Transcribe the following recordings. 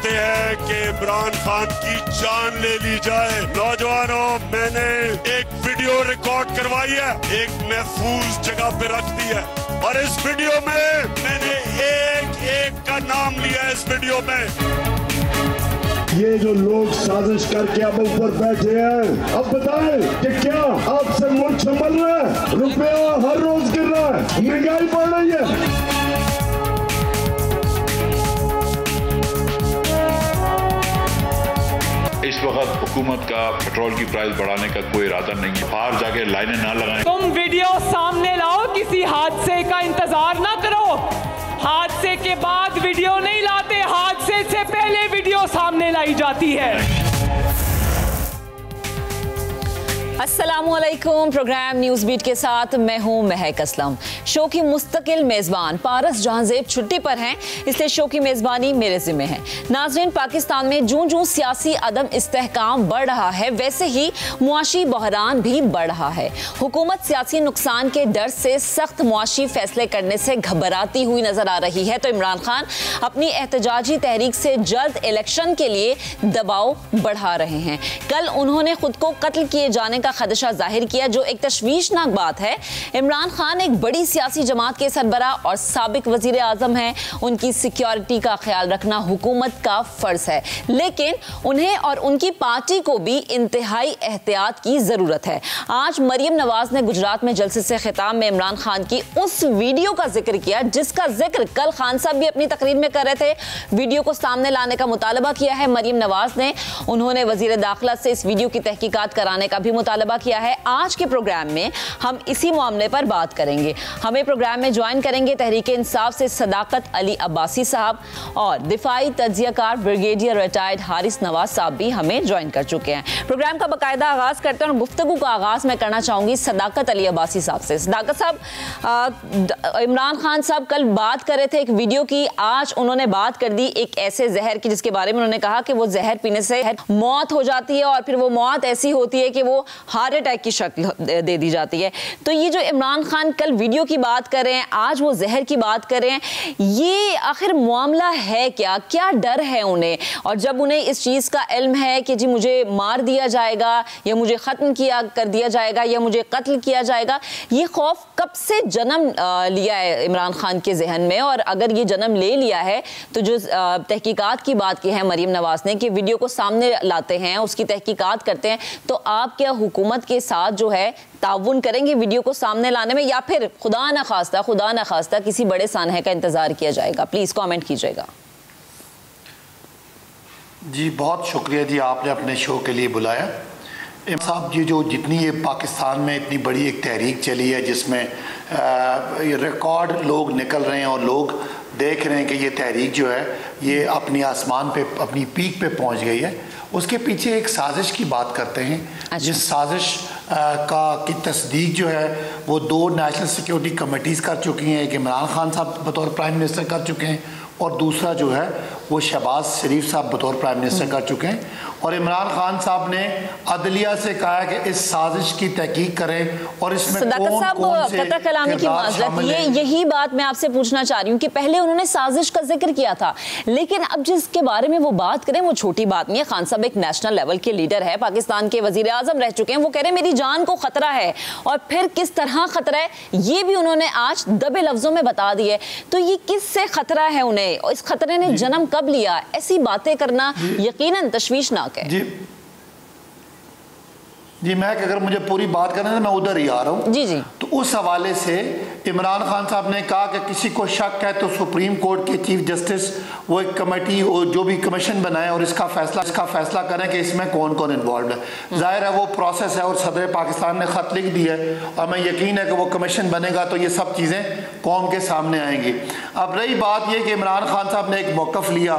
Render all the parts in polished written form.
चाहते हैं कि इमरान खान की जान ले ली जाए। नौजवानों, मैंने एक वीडियो रिकॉर्ड करवाई है, एक महफूज जगह पे रख दी है और इस वीडियो में मैंने एक एक का नाम लिया है। इस वीडियो में ये जो लोग साजिश करके अब ऊपर बैठे हैं, अब बताएं कि क्या आपसे मुल्क संभल रहा है? रुपया हर रोज गिर रहा है, महंगाई बढ़ रही है। इस वक्त हुकूमत का पेट्रोल की प्राइस बढ़ाने का कोई इरादा नहीं है। बाहर जाके लाइनें ना लगाएं। तुम वीडियो सामने लाओ, किसी हादसे का इंतजार ना करो। हादसे के बाद वीडियो नहीं लाते, हादसे से पहले वीडियो सामने लाई जाती है। अस्सलामुअलैकुम। प्रोग्राम न्यूज़ बीट के साथ मैं हूं महक असलम। शो की मुस्तकिल मेज़बान पारस जहांजेब छुट्टी पर हैं, इसलिए शो की मेज़बानी मेरे ज़िम्मे है। नाज़रीन, पाकिस्तान में जूं जूं सियासी अदम इस्तेहकाम बढ़ रहा है, वैसे ही मुआशी बहरान भी बढ़ रहा है। हुकूमत सियासी नुकसान के डर से सख्त मुआशी फैसले करने से घबराती हुई नजर आ रही है, तो इमरान खान अपनी एहतजाजी तहरीक से जल्द इलेक्शन के लिए दबाव बढ़ा रहे हैं। कल उन्होंने खुद को कत्ल किए जाने का खदशा जाहिर किया, जो एक तशवीशनाक बात है। इमरान खान एक बड़ी सियासी जमात के सरबरा और साबिक वजीर आजम हैं, उनकी सिक्योरिटी का ख्याल रखना हुकूमत का फर्ज है, लेकिन उन्हें और उनकी पार्टी को भी इंतहाई एहतियात की जरूरत है। आज मरियम नवाज ने गुजरात में जलसे से खिताब में इमरान खान की उस वीडियो का जिक्र किया जिसका जिक्र कल खान साहब भी अपनी तकरीर में कर रहे थे। वीडियो को सामने लाने का मुतालबा किया है मरियम नवाज ने। उन्होंने वजीर दाखिला से इस वीडियो की तहकीकात कराने का भी मुतालबा किया है। आज के प्रोग्राम में हम इसी मामले पर बात करेंगे। हमें प्रोग्राम में ज्वाइन करेंगे तहरीक इंसाफ से सदाकत अली अब्बासी साहब और दिफाई तज्जियाकार ब्रिगेडियर रिटायर्ड हारिस नवाज साहब भी हमें ज्वाइन कर चुके हैं। प्रोग्राम का बाकायदा आगाज करते हैं और गुफ्तगू का आगाज मैं करना चाहूंगी सदाकत अली अब्बासी साहब से। सदाकत साहब, इमरान खान साहब कल बात कर रहे थे एक वीडियो की, आज उन्होंने बात कर दी एक ऐसे जहर की जिसके बारे में उन्होंने कहा कि वो जहर पीने से मौत हो जाती है और फिर वो मौत ऐसी होती है कि वो हार्ट अटैक की शक्ल दे दी जाती है। तो ये जो इमरान खान कल वीडियो की बात कर रहे हैं, आज वो जहर की बात कर रहे हैं, ये आखिर मामला है क्या? क्या डर है उन्हें? और जब उन्हें इस चीज़ का इल्म है कि जी मुझे मार दिया जाएगा या मुझे ख़त्म कर दिया जाएगा या मुझे कत्ल किया जाएगा, ये खौफ कब से जन्म लिया है इमरान खान के जहन में? और अगर ये जन्म ले लिया है तो जो तहकीकात की बात की है मरियम नवाज ने कि वीडियो को सामने लाते हैं, उसकी तहकीकात करते हैं, तो आप क्या हुकूमत के साथ जो है ताउन करेंगे वीडियो को सामने लाने में, या फिर खुदा न खास्ता किसी बड़े सानहे का इंतजार किया जाएगा? प्लीज कमेंट कीजिएगा। जी बहुत शुक्रिया जी, आपने अपने शो के लिए बुलाया। साहब जी, जो जितनी ये पाकिस्तान में इतनी बड़ी एक तहरीक चली है जिसमें रिकॉर्ड लोग निकल रहे हैं और लोग देख रहे हैं कि ये तहरीक जो है ये अपनी आसमान पे, अपनी पीक पे पहुंच गई है, उसके पीछे एक साजिश की बात करते हैं। अच्छा। जिस साजिश की तस्दीक जो है वो 2 नेशनल सिक्योरिटी कमेटीज़ कर चुकी हैं। एक इमरान खान साहब बतौर प्राइम मिनिस्टर कर चुके हैं और दूसरा जो है वो शहबाज शरीफ साहब बतौर प्राइम मिनिस्टर कर चुके हैं। और इमरान खान साहब ने अदलिया से कहा कि इस साजिश की तहकीक करें और इसमें कौन से किरदार शामिल हैं। यही बात मैं आपसे पूछना चाह रही हूँ कि पहले उन्होंने साजिश का जिक्र किया था, लेकिन अब जिसके बारे में वो बात करें वो छोटी बात नहीं है। खान साहब एक नेशनल लेवल के लीडर है, पाकिस्तान के वजीर आजम रह चुके हैं, वो कह रहे हैं मेरी जान को खतरा है, और फिर किस तरह खतरा है ये भी उन्होंने आज दबे लफ्जों में बता दी है। तो ये किससे खतरा है उन्हें और इस खतरे ने जन्म कब लिया? ऐसी बातें करना यकीनन तशवीशनाक है। जी मैं अगर मुझे पूरी बात करना है तो मैं उधर ही आ रहा हूँ। जी। तो उस हवाले से इमरान खान साहब ने कहा कि किसी को शक है तो सुप्रीम कोर्ट के चीफ जस्टिस वो एक कमेटी जो भी कमीशन बनाए और इसका फैसला करें कि इसमें कौन कौन इन्वॉल्व है। जाहिर है वो प्रोसेस है और सदर पाकिस्तान ने ख़त लिख दिया है और मैं यकीन है कि वो कमीशन बनेगा तो ये सब चीज़ें कौम के सामने आएंगी। अब रही बात ये कि इमरान खान साहब ने एक मौक़िफ़ लिया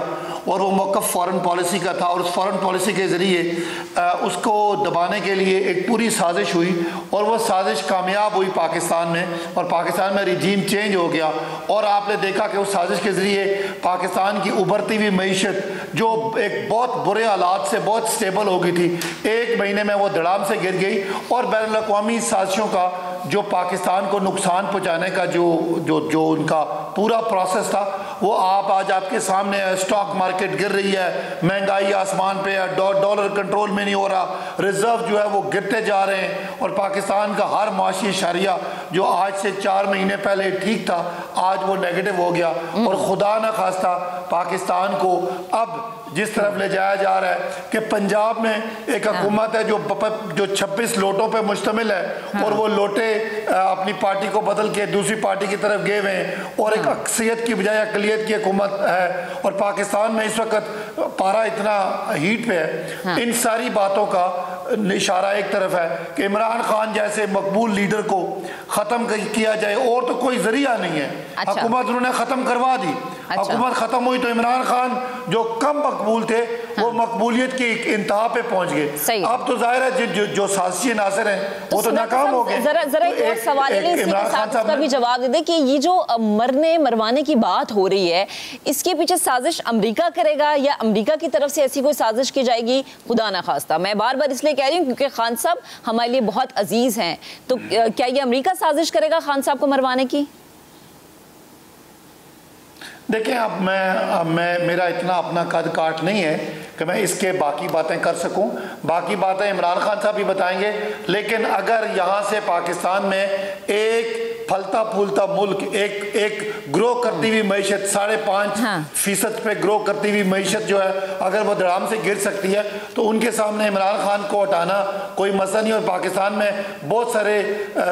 और वो मौक़िफ़ फ़ॉरेन पॉलिसी का था और उस फ़ॉरेन पॉलिसी के ज़रिए उसको दबाने के लिए एक पूरी साजिश हुई और वो साजिश कामयाब हुई पाकिस्तान में, और पाकिस्तान में रिजीम चेंज हो गया। और आपने देखा कि उस साजिश के ज़रिए पाकिस्तान की उभरती हुई मईशत जो एक बहुत बुरे हालात से बहुत स्टेबल हो गई थी, 1 महीने में वो धड़ाम से गिर गई। और बैनुल अक़वामी साजिशों का जो पाकिस्तान को नुकसान पहुँचाने का जो उनका पूरा प्रोसेस था वो आप आज आपके सामने स्टॉक मार्केट मार्केट गिर रही है, महंगाई आसमान पे है, डॉलर कंट्रोल में नहीं हो रहा, रिजर्व जो है वो गिरते जा रहे हैं और पाकिस्तान का हर माशी शरिया जो आज से 4 महीने पहले ठीक था आज वो नेगेटिव हो गया और खुदा न खास्ता पाकिस्तान को अब जिस तरफ ले जाया जा रहा है कि पंजाब में एक हुकूमत है जो 26 लोटों पे मुश्तमिल है और वो लोटे अपनी पार्टी को बदल के दूसरी पार्टी की तरफ गए हुए हैं और एक अक्सरियत की बजाय अकलियत की हुकूमत है और पाकिस्तान में इस वक्त पारा इतना हीट पे है। इन सारी बातों का इशारा एक तरफ है कि इमरान खान जैसे मकबूल लीडर को ख़त्म किया जाए और तो कोई जरिया नहीं है। हुकूमत उन्होंने ख़त्म करवा दी, हुकूमत ख़त्म हुई तो इमरान खान जो कम मकबूल थे वो मकबूलियत की इंतहा पे पहुंच गए। अब तो जाहिर है जो साजिशी नासिर हैं वो तो नाकाम हो गए। जरा एक और सवाल इमरान खान साहब का भी जवाब दे दे कि ये जो मरवाने की बात हो रही है इसके पीछे साजिश अमेरिका करेगा या अमेरिका की तरफ से ऐसी कोई साजिश की जाएगी? खुदा ना खास्ता, मैं बार बार इसलिए कह रही हूँ क्योंकि खान साहब हमारे लिए बहुत अजीज हैं, तो क्या ये अमेरिका साजिश करेगा खान साहब को मरवाने की? देखिए अब मैं मेरा इतना अपना कद काट नहीं है कि मैं इसके बाकी बातें कर सकूं, बाकी बातें इमरान खान साहब भी बताएंगे। लेकिन अगर यहाँ से पाकिस्तान में एक फलता फूलता मुल्क एक ग्रो करती हुई मैशत 5.5% पे ग्रो करती हुई मैशत जो है अगर वो धड़ाम से गिर सकती है तो उनके सामने इमरान खान को हटाना कोई मसला नहीं। और पाकिस्तान में बहुत सारे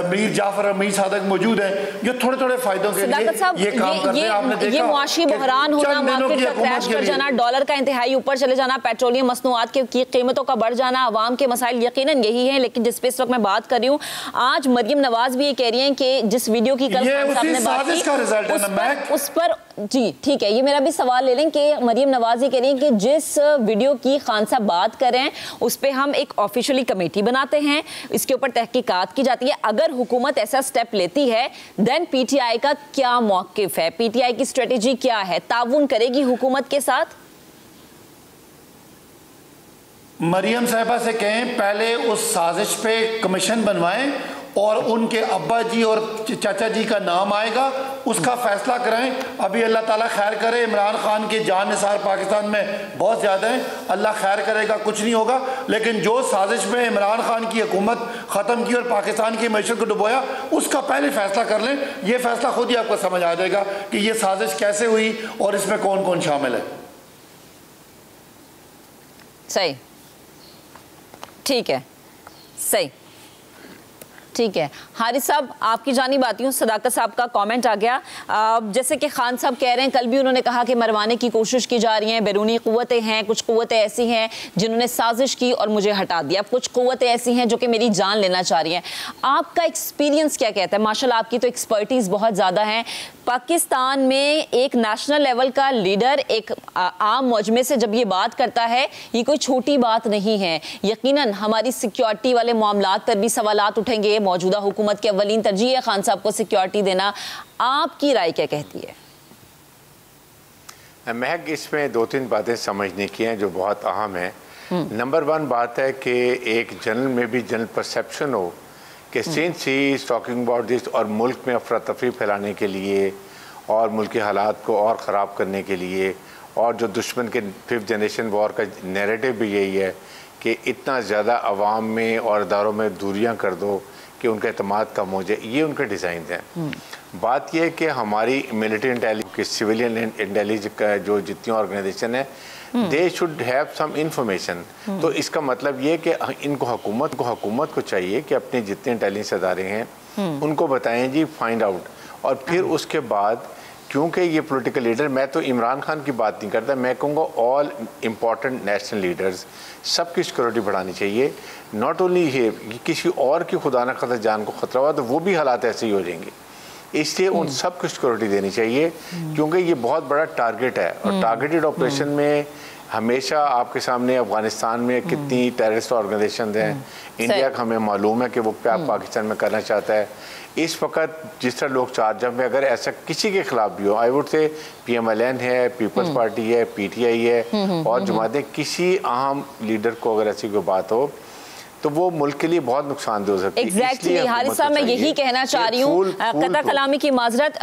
मीर जाफर और मीर सादक मौजूद हैं जो थोड़े थोड़े फायदों के लिए ये काम करते हैं। आपने देखा ये मुआशी बहरान होना, मार्केट का क्रैश कर जाना, डॉलर का इंतहाई ऊपर चले जाना, पेट्रोलियम मसनूआत की कीमतों का बढ़ जाना, अवाम के मसाइल यकीनन यही है। लेकिन जिस पे इस वक्त मैं बात कर रही हूँ, आज मरियम नवाज भी ये कह रही हैं कि जिस वीडियो की कल खान साहब ने बात की उस पर जी ठीक है, ये मेरा भी सवाल ले लें कि मरियम नवाज ये कह रही हैं कि जिस वीडियो की खान साहब बात कर रहे हैं उस पर हम एक ऑफिशियली कमेटी बनाते हैं, इसके ऊपर तहकीकात की जाती है। अगर हुकूमत ऐसा स्टेप लेती है देन पीटीआई का क्या मौकिफ है, पीटीआई की स्ट्रेटेजी क्या है, ताउन करेगी हुकूमत के साथ? मरियम साहिबा से कहें पहले उस साजिश पे कमीशन बनवाएं और उनके अब्बा जी और चाचा जी का नाम आएगा उसका फैसला कराएं। अभी अल्लाह ताला खैर करे, इमरान खान के जान निसार पाकिस्तान में बहुत ज़्यादा हैं, अल्लाह खैर करेगा, कुछ नहीं होगा। लेकिन जो साजिश में इमरान खान की हुकूमत ख़त्म की और पाकिस्तान की मैशत को डुबोया उसका पहले फैसला कर लें। ये फैसला खुद ही आपको समझ आ जाएगा कि ये साजिश कैसे हुई और इसमें कौन कौन शामिल है। सही, ठीक है, सही, ठीक है। हारिस साहब आपकी जानिब आती हूँ, सदाकत साहब का कमेंट आ गया। जैसे कि खान साहब कह रहे हैं, कल भी उन्होंने कहा कि मरवाने की कोशिश की जा रही हैं, बैरूनी क़ुव्वतें हैं, कुछ क़ुव्वतें ऐसी हैं जिन्होंने साजिश की और मुझे हटा दिया, कुछ क़ुव्वतें ऐसी हैं जो कि मेरी जान लेना चाह रही हैं। आपका एक्सपीरियंस क्या कहता है? माशाल्लाह आपकी तो एक्सपर्टीज़ बहुत ज़्यादा है। पाकिस्तान में एक नेशनल लेवल का लीडर एक आम मजमे से जब ये बात करता है, ये कोई छोटी बात नहीं है। यकीनन हमारी सिक्योरिटी वाले मामलात पर भी सवालात उठेंगे। मौजूदा हुकूमत की अव्वलीन तरजीह है खान साहब को सिक्योरिटी देना। आपकी राय क्या कहती है? महक, इसमें 2-3 बातें समझने की हैं जो बहुत अहम है। नंबर 1 बात है कि एक जनरल में भी जनरल परसेप्शन हो कि since he is talking about this और मुल्क में अफरा तफरी फैलाने के लिए और मुल्क के हालात को और ख़राब करने के लिए, और जो दुश्मन के 5th जनरेशन वॉर का नैरेटिव भी यही है कि इतना ज़्यादा अवाम में और इदारों में दूरियां कर दो कि उनका एतमाद कम हो जाए, ये उनके डिज़ाइन हैं। बात यह है कि हमारी मिलिट्री इंटेलिजेंस, सिविलियन इंटेलिजेंस का जो जितनी ऑर्गेनाइजेशन है they should have some information. तो इसका मतलब ये कि इनको हुकूमत को चाहिए कि अपने जितने इंटेलिजेंस अदारे हैं उनको बताएं जी, फाइंड आउट। और फिर उसके बाद क्योंकि ये पॉलिटिकल लीडर, मैं तो इमरान खान की बात नहीं करता, मैं कहूँगा ऑल इम्पॉर्टेंट नेशनल लीडर्स सबकी सिक्योरिटी बढ़ानी चाहिए। नॉट ओनली ये किसी और की खुदा न खास्ता जान को खतरा हुआ तो वो भी हालात ऐसे ही हो जाएंगे, इसलिए उन सब को सिक्योरिटी देनी चाहिए क्योंकि ये बहुत बड़ा टारगेट है। और टारगेटेड ऑपरेशन में हमेशा आपके सामने अफगानिस्तान में कितनी टेररिस्ट ऑर्गेनाइजेशन हैं, इंडिया का हमें मालूम है कि वो क्या पाकिस्तान में करना चाहता है। इस वक्त जिस तरह लोग चार्ज में अगर ऐसा किसी के खिलाफ भी हो, आई वुड से PMLN है, पीपल्स पार्टी है, PTI है और जमातें, किसी अहम लीडर को अगर ऐसी कोई बात हो तो वो मुल्क के लिए बहुत नुकसानदेह हो सकती है। एग्जैक्टली हारिस साहब, मैं यही कहना चाह रही हूँ, कता कलामी की माजरत।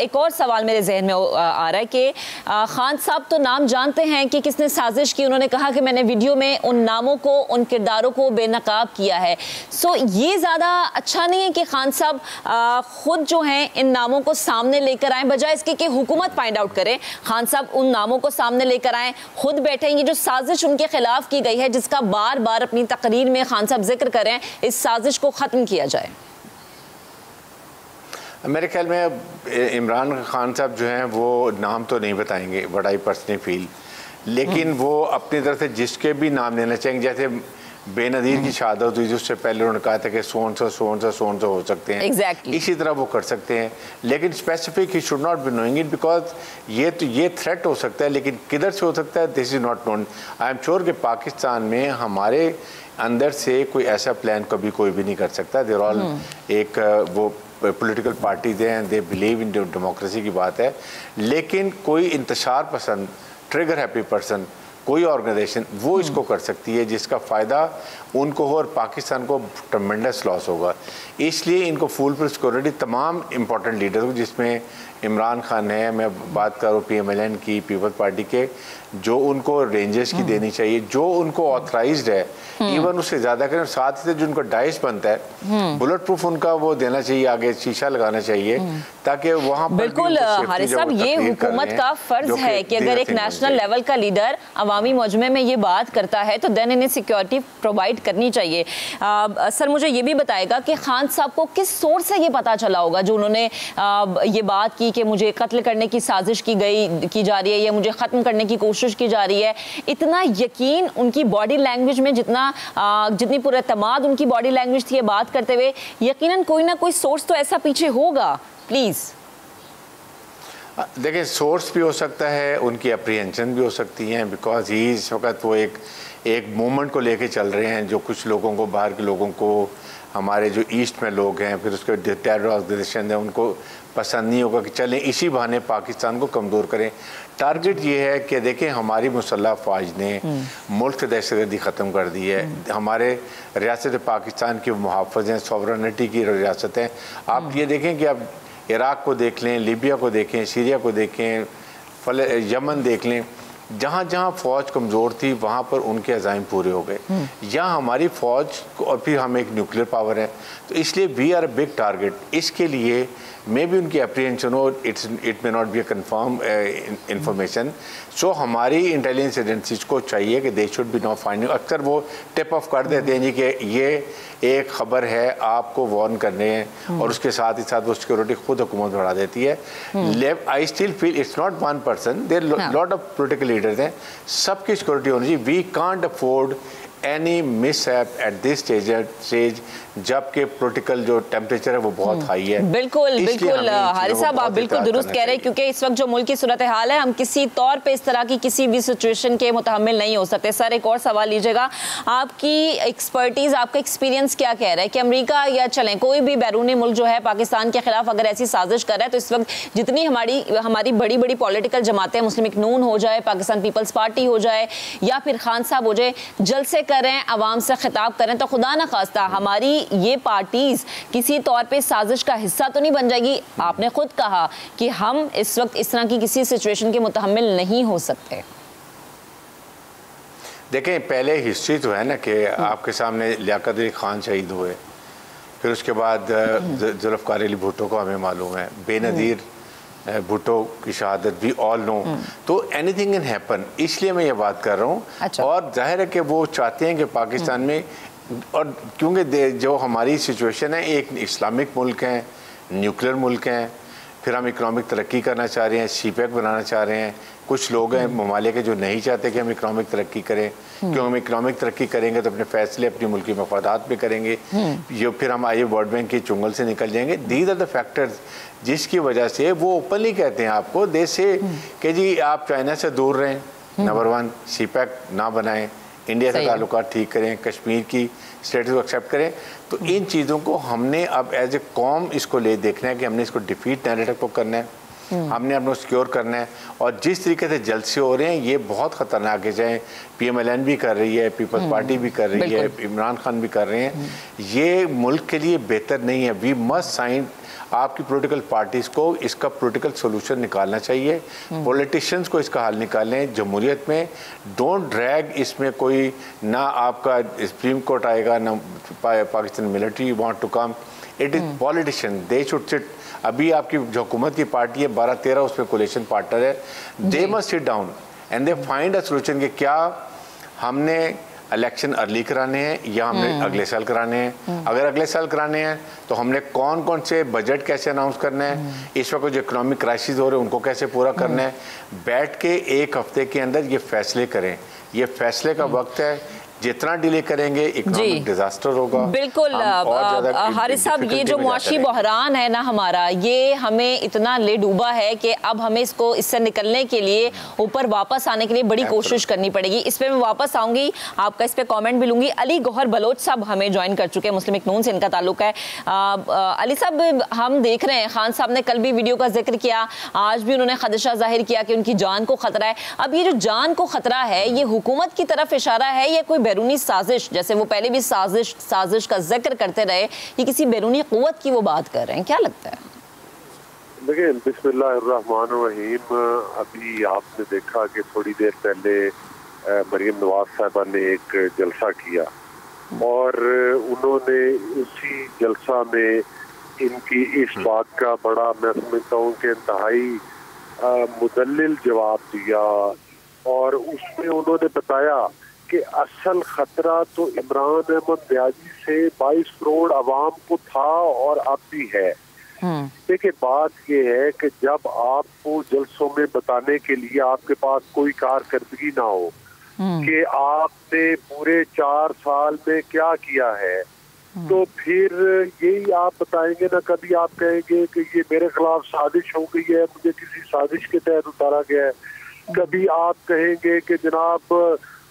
एक और सवाल मेरे जहन में आ रहा है कि खान साहब तो नाम जानते हैं कि किसने साजिश की, उन्होंने कहा कि मैंने वीडियो में उन नामों को, उन किरदारों को बेनकाब किया है। सो ये ज़्यादा अच्छा नहीं है कि खान साहब खुद जो हैं इन नामों को सामने लेकर आए, बजाय इसके कि हुकूमत फाइंड आउट करे। खान साहब उन नामों को सामने लेकर आए, खुद बैठे। ये जो साजिश उनके खिलाफ की गई है, जिसका बार बार अपनी तकरीर में खान साहब जिक्र करें, इस साजिश को ख़त्म किया जाए। मेरे ख्याल में इमरान खान साहब जो हैं वो नाम तो नहीं बताएंगे, बट आई पर्सनली फील, लेकिन वो अपनी तरफ से जिसके भी नाम लेना चाहेंगे, जैसे बेनज़ीर की शहादत हुई उससे पहले उन्होंने कहा था कि सोन सो हो सकते हैं। exactly. इसी तरह वो कर सकते हैं, लेकिन specific he should not be knowing it, because ये थ्रेट हो सकता है, लेकिन किधर से हो सकता है this is not known. I am sure कि पाकिस्तान में हमारे अंदर से कोई ऐसा प्लान कभी कोई भी नहीं कर सकता। देर ऑल एक वो पॉलिटिकल पार्टीज हैं, दे बिलीव इन डेमोक्रेसी की बात है, लेकिन कोई इंतशार पसंद, ट्रिगर हैप्पी पर्सन, कोई ऑर्गेनाइजेशन वो इसको कर सकती है जिसका फ़ायदा उनको हो और पाकिस्तान को ट्रमेंडस लॉस होगा। इसलिए इनको फुल प्रूफ सिक्योरिटी तमाम इंपॉर्टेंट लीडर्स को, जिसमें इमरान खान है, मैं बात कर रहा हूँ PMLN की, पीपल्स पार्टी के, जो उनको रेंजर्स की देनी चाहिए, जो उनको ऑथराइज्ड है, इवन उससे ज़्यादा करें। साथ ही जो उनको डाइस बनता है, बुलेट प्रूफ उनका वो देना चाहिए, आगे शीशा लगाना चाहिए, ताकि वहाँ पर बिल्कुल हारिस साहब, ये हुकूमत का फर्ज है कि अगर एक नेशनल लेवल का लीडर अवामी मजमे में ये बात करता है तो देन इन्हें सिक्योरिटी प्रोवाइड करनी चाहिए। सर मुझे ये भी बताएगा कि खान साहब को किस सोर्स से ये पता चला होगा जो उन्होंने ये बात की कि मुझे कत्ल करने की साजिश की जा रही है या मुझे ख़त्म करने की कोशिश की जा रही है। इतना यकीन उनकी बॉडी लैंग्वेज में, जितनी पुरएतमाद उनकी बॉडी लैंग्वेज थी बात करते हुए, यकीनन कोई ना कोई सोर्स तो ऐसा पीछे होगा। प्लीज़ देखिए, सोर्स भी हो सकता है, उनकी अप्रीहेंशन भी हो सकती हैं, बिकॉज ही इस वक्त वो एक मूवमेंट को लेके चल रहे हैं, जो कुछ लोगों को, बाहर के लोगों को, हमारे जो ईस्ट में लोग हैं, फिर उसके टेरर ऑर्गेनाइजेशन है, उनको पसंद नहीं होगा कि चलें इसी बहाने पाकिस्तान को कमज़ोर करें। टारगेट ये है कि देखें, हमारी मुसल्लह फ़ौज ने मुल्क से दहशतगर्दी ख़त्म कर दी है, हमारे रियासत पाकिस्तान की मुहाफ़िज़ हैं, सॉवरेनिटी की रियासत हैं। आप ये देखें कि आप इराक़ को देख लें, लीबिया को देखें, सीरिया को देखें, यमन देख लें, जहाँ जहाँ फ़ौज कमज़ोर थी वहाँ पर उनके अज़ाइम पूरे हो गए। यहाँ हमारी फ़ौज को, और फिर हम एक न्यूक्लियर पावर है, तो इसलिए we are a big target. इसके लिए मे भी उनकी अप्रीहेंशन हो, it may not be a confirm information. So हमारी इंटेलिजेंस एजेंसीज को चाहिए कि they should be not finding. अक्सर वो टिप ऑफ कर देते हैं जी कि ये एक ख़बर है, आपको वार्न करने हैं, और उसके साथ ही साथ वो सिक्योरिटी खुद हुकूमत बढ़ा देती है। I still feel it's not one person, there lot of political leaders हैं, सबकी सिक्योरिटी होनी चाहिए। We can't afford any mishap at this stage, जबकि पॉलिटिकल जो टेम्परेचर है वो बहुत हाई है। बिल्कुल बिल्कुल हारिस साहब, आप बिल्कुल दुरुस्त कह रहे हैं, क्योंकि इस वक्त जो मुल्क की सूरत हाल है, हम किसी तौर पे इस तरह की किसी भी सिचुएशन के मुतहम्मिल नहीं हो सकते। सर एक और सवाल लीजिएगा, आपकी एक्सपर्टीज़, आपका एक्सपीरियंस क्या कह रहा है कि अमेरिका या चलें कोई भी बैरूनी मुल्क जो है पाकिस्तान के खिलाफ अगर ऐसी साजिश कर रहा है, तो इस वक्त जितनी हमारी बड़ी बड़ी पॉलिटिकल जमातें, मुस्लिम लीग नून हो जाए, पाकिस्तान पीपल्स पार्टी हो जाए, या फिर खान साहब हो जाए, जलसे करें, आवाम से खिताब करें, तो खुदा ना खास्ता हमारी ये पार्टीज किसी तौर पे साजिश का हिस्सा तो नहीं बन जाएगी? आपने खुद कहा कि हम इस वक्त इस तरह की किसी सिचुएशन के मुतहम्मिल नहीं हो सकते। देखें, पहले हिस्ट्री तो है ना कि आपके सामने लियाकत अली खान शहीद हुए, फिर उसके बाद जुल्फ़िकार अली भुट्टो को हमें मालूम है, बेनज़ीर भुट्टो की शहादत भी ऑल नो। तो एनीथिंग कैन हैपन, इसलिए मैं ये बात कर रहा हूँ। अच्छा। और जाहिर है कि वो चाहते हैं कि पाकिस्तान में, और क्योंकि जो हमारी सिचुएशन है, एक इस्लामिक मुल्क है, न्यूक्लियर मुल्क हैं, फिर हम इकनॉमिक तरक्की करना चाह रहे हैं, सीपैक बनाना चाह रहे हैं। कुछ लोग हैं ममालिक के जो नहीं चाहते कि हम इकनॉमिक तरक्की करें, क्यों हम इकनॉमिक तरक्की करेंगे तो अपने फैसले अपनी मुल्की मफादात पे करेंगे, जो फिर हम आइए वर्ल्ड बैंक की चुंगल से निकल जाएंगे। दीज आर द फैक्टर्स जिसकी वजह से वो ओपनली कहते हैं आपको देश से कि जी आप चाइना से दूर रहें, नंबर 1 सीपैक ना बनाएं, इंडिया से ताल्लुकात ठीक करें, कश्मीर की स्टेटस को एक्सेप्ट करें। तो इन चीज़ों को हमने अब एज ए कॉम इसको ले देखना है कि हमने इसको डिफीट नैरेटिव को करना है। हमने अपना सिक्योर करना है। और जिस तरीके से जलसे हो रहे हैं ये बहुत ख़तरनाक है, चाहे PMLN भी कर रही है, पीपल्स पार्टी भी कर रही है, इमरान खान भी कर रहे हैं, ये मुल्क के लिए बेहतर नहीं है। वी मस्ट साइन, आपकी पॉलिटिकल पार्टीज़ को इसका पॉलिटिकल सोल्यूशन निकालना चाहिए, पॉलिटिशियंस को इसका हल निकालें जमहूरियत में। डोंट ड्रैग इसमें कोई, ना आपका सुप्रीम कोर्ट आएगा, ना Pakistan military want to come, it is politician, they should sit. अभी आपकी जो हुकूमत की पार्टी है 12-13 उसमें कोलिशन पार्टनर है, they must sit down and they find a solution कि क्या हमने इलेक्शन अर्ली कराने हैं या हमने अगले साल कराने हैं। अगर अगले साल कराने हैं तो हमने कौन कौन से बजट कैसे अनाउंस करना है, इस वक्त जो इकोनॉमिक क्राइसिस हो रहे हैं उनको कैसे पूरा करना है। बैठ के एक हफ्ते के अंदर ये फैसले करें, ये फैसले का वक्त है। जितना डिले करेंगे इकोनॉमिक डिजास्टर होगा। बिल्कुल हारिस साहब, ये जो मुआशी बहरान है ना हमारा, ये हमें इतना ले डूबा है कि अब हमें इससे निकलने के लिए, ऊपर वापस आने के लिए बड़ी कोशिश करनी पड़ेगी। इस पे मैं वापस आऊंगी, आपका इस पे कमेंट भी लूंगी। अली गौहर बलोच साहब हमें ज्वाइन कर चुके हैं, मुस्लिम इकनून से इनका ताल्लुक है। अली साहब, हम देख रहे हैं खान साहब ने कल भी वीडियो का जिक्र किया, आज भी उन्होंने खदशा जाहिर किया कि उनकी जान को खतरा है। अब ये जो जान को खतरा है, ये हुकूमत की तरफ इशारा है या कोई बैरूनी साजिश, जैसे वो पहले भी साजिश का जिक्र करते रहे, ये किसी बैरूनी कुव्वत की वो बात कर रहे हैं, क्या लगता है? देखिए, बिस्मिल्लाहिर्रहमानिर्रहीम, अभी आपने देखा कि थोड़ी देर पहले मरियम नवाज साहबा ने एक जलसा किया और उन्होंने उसी जलसा में इनकी इस बात का बड़ा, मैं समझता हूँ कि इंतहाई मुदल्लिल जवाब दिया और उसमें उन्होंने बताया कि असल खतरा तो इमरान अहमद ब्याजी से 22 करोड़ आवाम को था और अब भी है। देखिए, बात ये है कि जब आपको जलसों में बताने के लिए आपके पास कोई कारकर्दगी ना हो कि आपने पूरे 4 साल में क्या किया है, तो फिर यही आप बताएंगे ना। कभी आप कहेंगे कि ये मेरे खिलाफ साजिश हो गई है, मुझे किसी साजिश के तहत उतारा गया है। कभी आप कहेंगे कि जनाब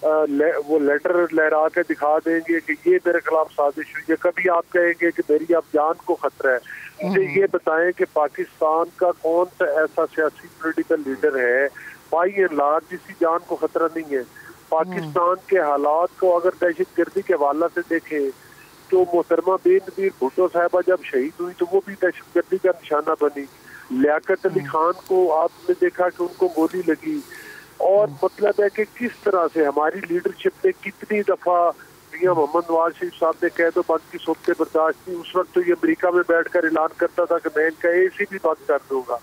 वो लेटर लहरा के दिखा देंगे कि ये मेरे खिलाफ साजिश हुई है। कभी आप कहेंगे कि मेरी अब जान को खतरा है। मुझे ये बताएं कि पाकिस्तान का कौन सा ऐसा सियासी पॉलिटिकल लीडर है बाई एंड लार्ज जिसकी जान को खतरा नहीं है। पाकिस्तान के हालात को अगर दहशतगर्दी के हवाला से देखें तो मोहतरमा बेनज़ीर भुट्टो साहबा जब शहीद हुई तो वो भी दहशतगर्दी का निशाना बनी। लियाकत अली खान को आपने देखा कि उनको गोली लगी। और मतलब है कि किस तरह से हमारी लीडरशिप ने कितनी दफा मियां मोहम्मद नवाज शरीफ साहब ने कह दो बंद की सोबतें बर्दाश्त की। उस वक्त तो ये अमेरिका में बैठकर ऐलान करता था कि मैं इनका AC भी बंद कर दूंगा।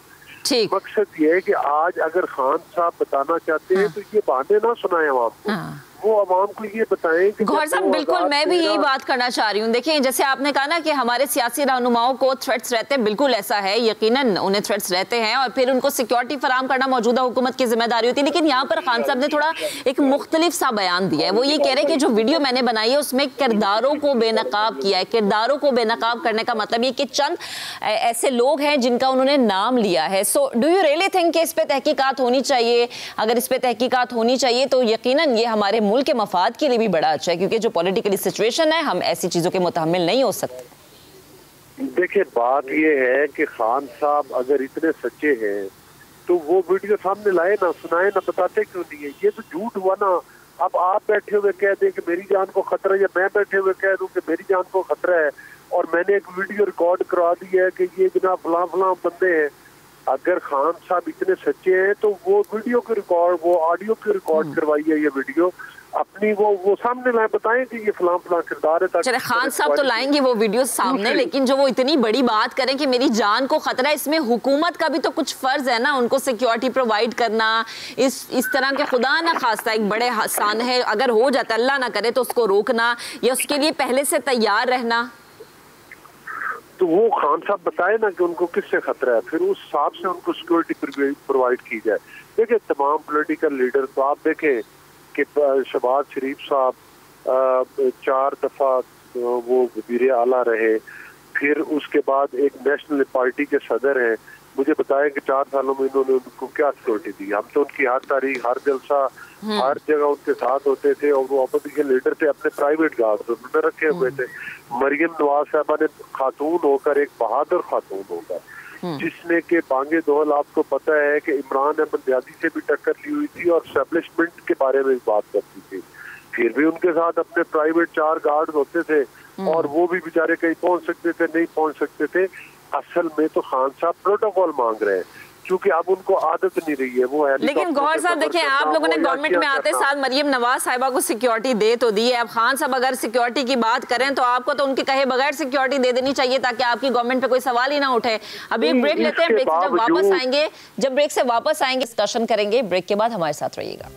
मकसद ये है कि आज अगर खान साहब बताना चाहते हैं तो ये बहाने ना सुनाए आवाम को, वो आवाम को ये बताएं कि गौहर साहब, बिल्कुल मैं भी यही बात करना चाह रही हूँ। देखिए, जैसे आपने कहा ना कि हमारे सियासी रहनुमाओं को थ्रेट्स रहते हैं, बिल्कुल ऐसा है, यकीनन उन्हें थ्रेट्स रहते हैं और फिर उनको सिक्योरिटी फराम करना मौजूदा हुकूमत की जिम्मेदारी होती है। लेकिन यहाँ पर खान साहब ने थोड़ा एक मुख्तलिफ सा बयान दिया है। वो ये कह रहे हैं कि जो वीडियो मैंने बनाई है उसमें किरदारों को बेनकाब किया है। किरदारों को बेनकाब करने का मतलब ये कि चंद ऐसे लोग हैं जिनका उन्होंने नाम लिया है। So do you really think कि इस पर तहकीकात होनी चाहिए? अगर इस पर तहकीकात होनी चाहिए तो यकीनन ये हमारे मुल्क के मफाद के लिए भी बड़ा अच्छा है, क्योंकि जो पॉलिटिकली सिचुएशन है हम ऐसी चीजों के मुतहम्मिल नहीं हो सकते। देखिए, बात ये है कि खान साहब अगर इतने सच्चे हैं तो वो वीडियो सामने लाए ना, सुनाए ना, बताते क्यों नहीं है? ये तो झूठ हुआ ना। अब आप बैठे हुए कह दें कि मेरी जान को खतरा है, या मैं बैठे हुए कह दूं कि मेरी जान को खतरा है और मैंने एक वीडियो रिकॉर्ड करवा दी है कि ये जनाब फलां फलां बंदे हैं। अगर खान साहब इतने सच्चे हैं तो वो वीडियो को रिकॉर्ड, वो ऑडियो को रिकॉर्ड करवाइए, ये वीडियो अपनी वो सामने लाए, बताएं कि ये फलां फलां किरदार है। चले, खान साहब तो लाएंगे वो वीडियो सामने, लेकिन जो वो इतनी बड़ी बात करें कि मेरी जान को खतरा है, इसमें हुकूमत का भी तो कुछ फर्ज है ना, उनको सिक्योरिटी प्रोवाइड करना। इस तरह के खुदा ना खास्ता एक बड़े आसान है, अगर हो जाता अल्लाह ना करे तो उसको रोकना या उसके लिए पहले से तैयार रहना। तो वो खान साहब बताए ना कि उनको किससे खतरा है, फिर उस हिसाब से उनको सिक्योरिटी प्रोवाइड की जाए। देखिए, तमाम पॉलिटिकल लीडर तो आप देखें कि शहबाज शरीफ साहब 4 दफा वो वज़ीर आला रहे, फिर उसके बाद एक नेशनल पार्टी के सदर हैं। मुझे बताएं कि 4 सालों में इन्होंने उनको क्या सिक्योरिटी दी? हम तो उनकी हर तारीख, हर जलसा, हर जगह उनके साथ होते थे और वो अपोजिशन लीडर थे, अपने प्राइवेट गार्ड उन्होंने रखे हुए थे। मरियम नवाज साहबा ने खातून होकर, एक बहादुर खातून होकर जिसने के बांगे दोहल आपको पता है कि इमरान अहमद ज़ियादी से भी टक्कर ली हुई थी और एस्टेब्लिशमेंट के बारे में बात करती थी, फिर भी उनके साथ अपने प्राइवेट 4 गार्ड होते थे और वो भी बेचारे कहीं पहुंच सकते थे, नहीं पहुंच सकते थे। असल में तो खान साहब प्रोटोकॉल मांग रहे हैं क्योंकि अब उनको आदत नहीं रही है वो। लेकिन गौहर साहब देखिए, आप लोगों ने गवर्नमेंट में आते साथ मरियम नवाज साहिबा को सिक्योरिटी दे तो दी है, अब खान साहब अगर सिक्योरिटी की बात करें तो आपको तो उनके कहे बगैर सिक्योरिटी दे देनी चाहिए ताकि आपकी गवर्नमेंट पे कोई सवाल ही ना उठे। अभी एक ब्रेक लेते हैं, ब्रेक से जब ब्रेक से वापस आएंगे डिस्कशन करेंगे। ब्रेक के बाद हमारे साथ रहिएगा।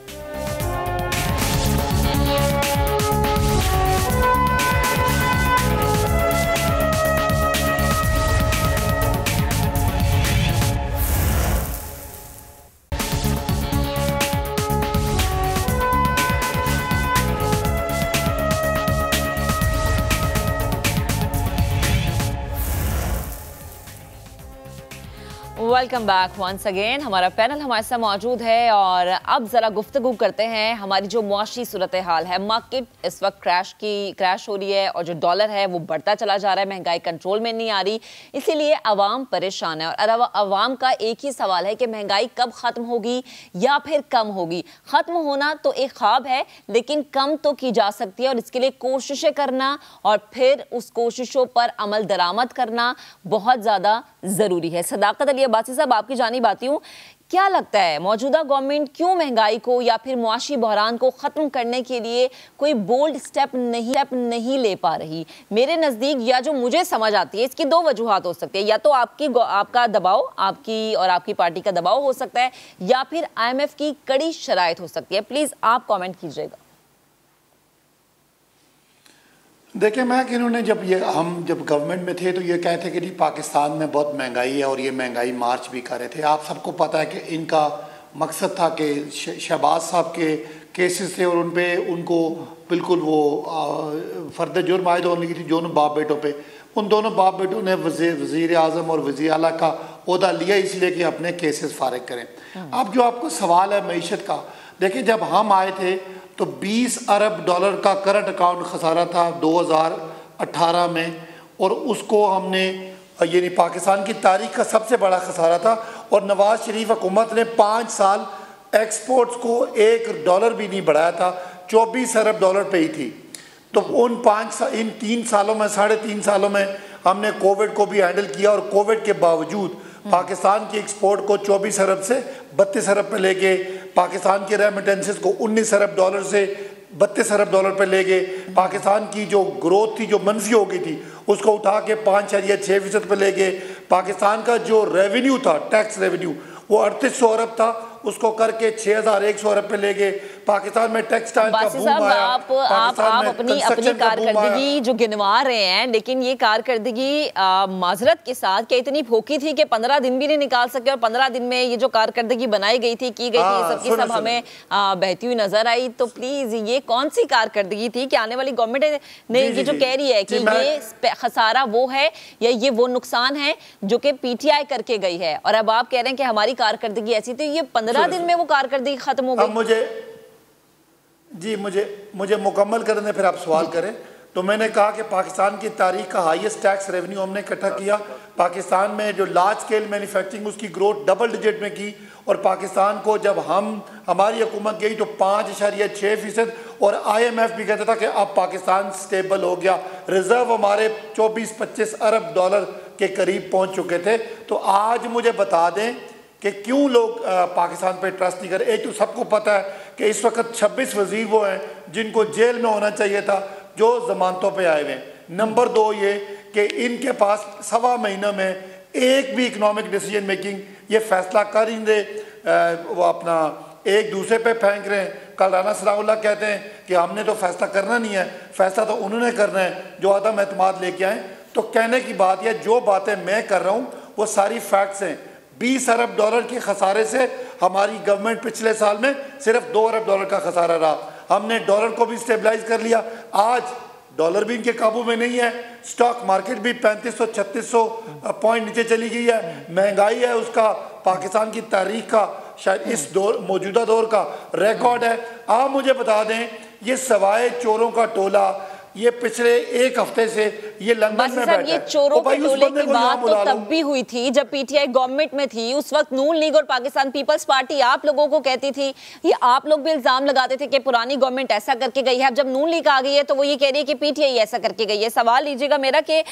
Welcome back once again. हमारा पैनल हमारे साथ मौजूद है और अब ज़रा गुफ्तगू करते हैं हमारी जो मुआशी सूरत हाल है। मार्केट इस वक्त क्रैश हो रही है और जो डॉलर है वो बढ़ता चला जा रहा है, महंगाई कंट्रोल में नहीं आ रही, इसीलिए अवाम परेशान है। और अवाम का एक ही सवाल है कि महंगाई कब ख़त्म होगी या फिर कम होगी। ख़त्म होना तो एक ख्वाब है लेकिन कम तो की जा सकती है और इसके लिए कोशिशें करना और फिर उस कोशिशों पर अमल दरामद करना बहुत ज़्यादा ज़रूरी है। सदाकत अली अब्बासी साहब, आपकी जानिब आती हूँ, क्या लगता है मौजूदा गवर्नमेंट क्यों महंगाई को या फिर मुआशी बहरान को खत्म करने के लिए कोई बोल्ड स्टेप नहीं ले पा रही? मेरे नजदीक या जो मुझे समझ आती है इसकी 2 वजूहात हो सकती है, या तो आपका दबाव, आपकी और आपकी पार्टी का दबाव हो सकता है या फिर IMF की कड़ी शराइत हो सकती है। प्लीज आप कॉमेंट कीजिएगा। देखिए, मैं कि इन्होंने जब गवर्नमेंट में थे तो ये कहते कि नहीं पाकिस्तान में बहुत महंगाई है और ये महंगाई मार्च भी कर रहे थे। आप सबको पता है कि इनका मकसद था कि शहबाज साहब के केसेस थे और उनको बिल्कुल वो फर्द जुर्म आयद होने की थी दोनों बाप बेटों पे। उन दोनों बाप बेटों ने वज़ीर आज़म और वज़ीर आला का ओहदा लिया इसलिए कि अपने केसेस फारिग करें। अब जो आपको सवाल है मईशत का, देखिए जब हम आए थे तो 20 अरब डॉलर का करंट अकाउंट खसारा था 2018 में और उसको हमने यानी पाकिस्तान की तारीख का सबसे बड़ा खसारा था। और नवाज शरीफ हुकूमत ने 5 साल एक्सपोर्ट्स को $1 भी नहीं बढ़ाया था, 24 अरब डॉलर पे ही थी। तो इन 3 सालों में 3.5 सालों में हमने कोविड को भी हैंडल किया और कोविड के बावजूद पाकिस्तान की एक्सपोर्ट को 24 अरब से 32 अरब पे ले गए, पाकिस्तान के रेमिटेंसेस को 19 अरब डॉलर से 32 अरब डॉलर पे ले गए, पाकिस्तान की जो ग्रोथ थी जो मनफी हो गई थी उसको उठा के 5.6% पे ले गए, पाकिस्तान का जो रेवेन्यू था टैक्स रेवेन्यू वो 3800 अरब था उसको करके 6100 अरब पे ले गए। पाकिस्तान में टेक्सटाइल का बूम आया। आप अपनी कारकर्दगी जो गिनवा रहे हैं, लेकिन ये कारकर्दगी माजरत के साथ क्या इतनी फोकी थी कि 15 दिन भी नहीं निकाल सके और 15 दिन में ये जो कारकर्दगी बनाई गई थी की गई थी सबकी सब हमें बहती हुई नजर आई। तो प्लीज ये कौन सी कारकर्दगी थी कि आने वाली गवर्नमेंट ने ये जो कह रही है कि ये खसारा वो है या ये वो नुकसान है जो कि PTI करके गई है और अब आप कह रहे हैं कि हमारी कारकर्दगी ऐसी थी, ये 15 दिन में वो कारकर्दगी खत्म हो गई। मुझे मुकम्मल करने फिर आप सवाल करें तो मैंने कहा कि पाकिस्तान की तारीख का हाईएस्ट टैक्स रेवेन्यू हमने इकट्ठा किया। पाकिस्तान में जो लार्ज स्केल मैन्युफैक्चरिंग उसकी ग्रोथ डबल डिजिट में की और पाकिस्तान को जब हमारी हुकूमत गई तो 5.6% और IMF भी कहता था कि अब पाकिस्तान स्टेबल हो गया, रिजर्व हमारे 24-25 अरब डॉलर के करीब पहुंच चुके थे। तो आज मुझे बता दें कि क्यों लोग पाकिस्तान पे ट्रस्ट नहीं कर। एक तो सबको पता है कि इस वक्त 26 वजीर वो हैं जिनको जेल में होना चाहिए था जो जमानतों पे आए हुए हैं। नंबर 2 ये कि इनके पास 1.25 महीना में एक भी इकोनॉमिक डिसीजन मेकिंग ये फैसला कर ही दे, वो अपना एक दूसरे पे फेंक रहे हैं। कल राना सनाउल्लाह कहते हैं कि हमने तो फैसला करना नहीं है, फैसला तो उन्होंने करना है जो अदम एतमाद लेके आए। तो कहने की बात यह, जो बातें मैं कर रहा हूँ वो सारी फैक्ट्स हैं। 20 अरब डॉलर के खसारे से हमारी गवर्नमेंट पिछले साल में सिर्फ 2 अरब डॉलर का खसारा रहा। हमने डॉलर को भी स्टेबलाइज कर लिया, आज डॉलर भी इनके काबू में नहीं है, स्टॉक मार्केट भी 3500-3600 पॉइंट नीचे चली गई है, महंगाई है उसका पाकिस्तान की तारीख का शायद इस मौजूदा दौर का रिकॉर्ड है। आप मुझे बता दें, ये सवाए चोरों का टोला ये पिछले एक हफ्ते से ये लंदन में बैठा है। ये चोरों के टोले की बात तो तब भी हुई थी जब पीटीआई गवर्नमेंट में थी। उस वक्त नून लीग और पाकिस्तान पीपल्स पार्टी आप लोगों को कहती थी, ये आप लोग भी इल्जाम लगाते थे कि पुरानी गवर्नमेंट ऐसा करके गई है। अब जब नून लीग आ गई है तो वो ये कह रही है कि पीटीआई ऐसा करके गई है। सवाल लीजिएगा मेरा कि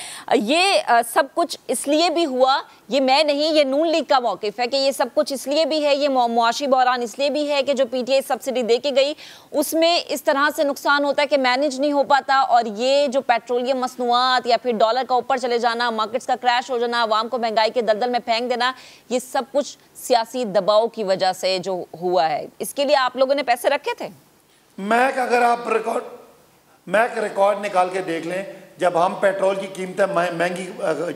ये सब कुछ इसलिए भी हुआ, ये मैं नहीं, ये नून लीग का मौकिफ है कि ये सब कुछ इसलिए भी है, ये मुआशी बहरान इसलिए भी है कि जो पीटीआई सब्सिडी दे के गई उसमें इस तरह से नुकसान होता है कि मैनेज नहीं हो पाता, और ये जो पेट्रोलियम मसनूआत या फिर डॉलर का ऊपर चले जाना, मार्केट्स का क्रैश हो जाना, आवाम को महंगाई के दलदल में फेंक देना, ये सब कुछ सियासी दबाव की वजह से जो हुआ है। इसके लिए आप लोगों ने पैसे रखे थे? अगर आप रिकॉर्ड निकाल के देख लें, जब हम पेट्रोल की कीमतें महंगी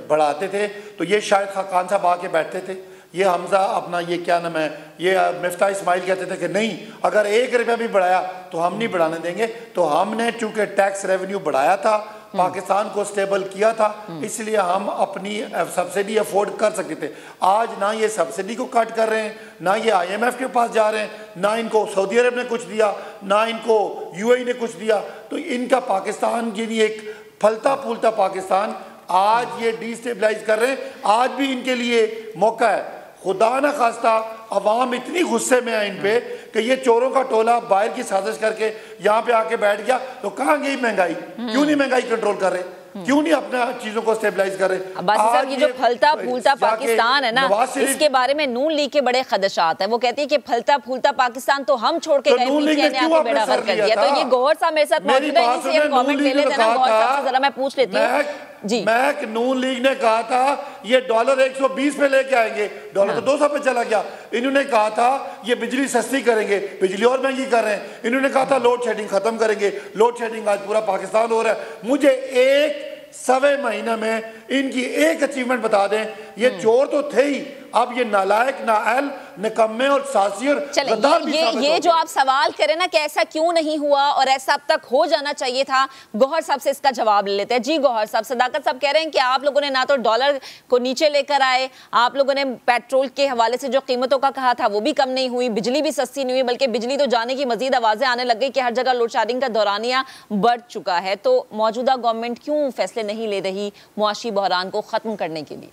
बढ़ाते थे तो ये शायद खान साहब आके बैठते थे, ये हमजा अपना ये क्या नाम है, ये मिफ्ता इस्माइल कहते थे कि नहीं, अगर 1 रुपया भी बढ़ाया तो हम नहीं बढ़ाने देंगे। तो हमने चूंकि टैक्स रेवेन्यू बढ़ाया था, पाकिस्तान को स्टेबल किया था, इसलिए हम अपनी सब्सिडी अफोर्ड कर सकते थे। आज ना ये सब्सिडी को कट कर रहे हैं, ना ये IMF के पास जा रहे हैं, ना इनको सऊदी अरब ने कुछ दिया, ना इनको UAE ने कुछ दिया। तो इनका पाकिस्तान यानी एक फलता फूलता पाकिस्तान आज ये डिस्टेबलाइज कर रहे हैं। आज भी इनके लिए मौका है। खुदा न खास्ता अवाम इतनी गुस्से में है इन पे कि ये चोरों का टोला बाहर की साजिश करके यहाँ पे आके बैठ गया, तो कहाँ गई महंगाई? क्यों नहीं महंगाई कंट्रोल कर रहे? क्यों नहीं अपना चीजों को स्टेबलाइज कर रहे? साहब, ये जो फलता फूलता पाकिस्तान है ना, इसके बारे में नून लीग के बड़े खदशात है। वो कहती है कि फलता फूलता पाकिस्तान तो हम छोड़ के गए, पीटीआई ने आके बेड़ा गर्क कर दिया। तो ये गौहर साहब मेरे साथ मौजूद है, इनसे हम कमेंट ले लेते हैं ना। गौहर साहब से जरा मैं पूछ लेती हूँ जी। नून लीग ने कहा था ये डॉलर 120 पे लेके आएंगे, डॉलर तो 200 पे चला गया। इन्होंने कहा था ये बिजली सस्ती करेंगे, बिजली और महंगी कर रहे हैं। इन्होंने कहा था लोड शेडिंग खत्म करेंगे, लोड शेडिंग आज पूरा पाकिस्तान हो रहा है। मुझे 1 महीने में इनकी एक अचीवमेंट बता दें। ये चोर तो थे ही, अब ये नालायक, नाअहल, निकम्मे और सासी और गद्दार भी ये जो आप सवाल करें ना कि ऐसा क्यों नहीं हुआ और ऐसा अब तक हो जाना चाहिए था, गौहर साहब से इसका जवाब ले लेते हैं। जी गौहर साहब, सदाकत साहब कह रहे हैं कि आप लोगों ने ना तो डॉलर को नीचे लेकर आए, आप लोगों ने पेट्रोल के हवाले से जो कीमतों का कहा था वो भी कम नहीं हुई, बिजली भी सस्ती नहीं हुई, बल्कि बिजली तो जाने की मजीद आवाजें आने लग गई कि हर जगह लोड शेडिंग का दौरानिया बढ़ चुका है। तो मौजूदा गवर्नमेंट क्यों फैसले नहीं ले रही मुआशी बहरान को खत्म करने के लिए?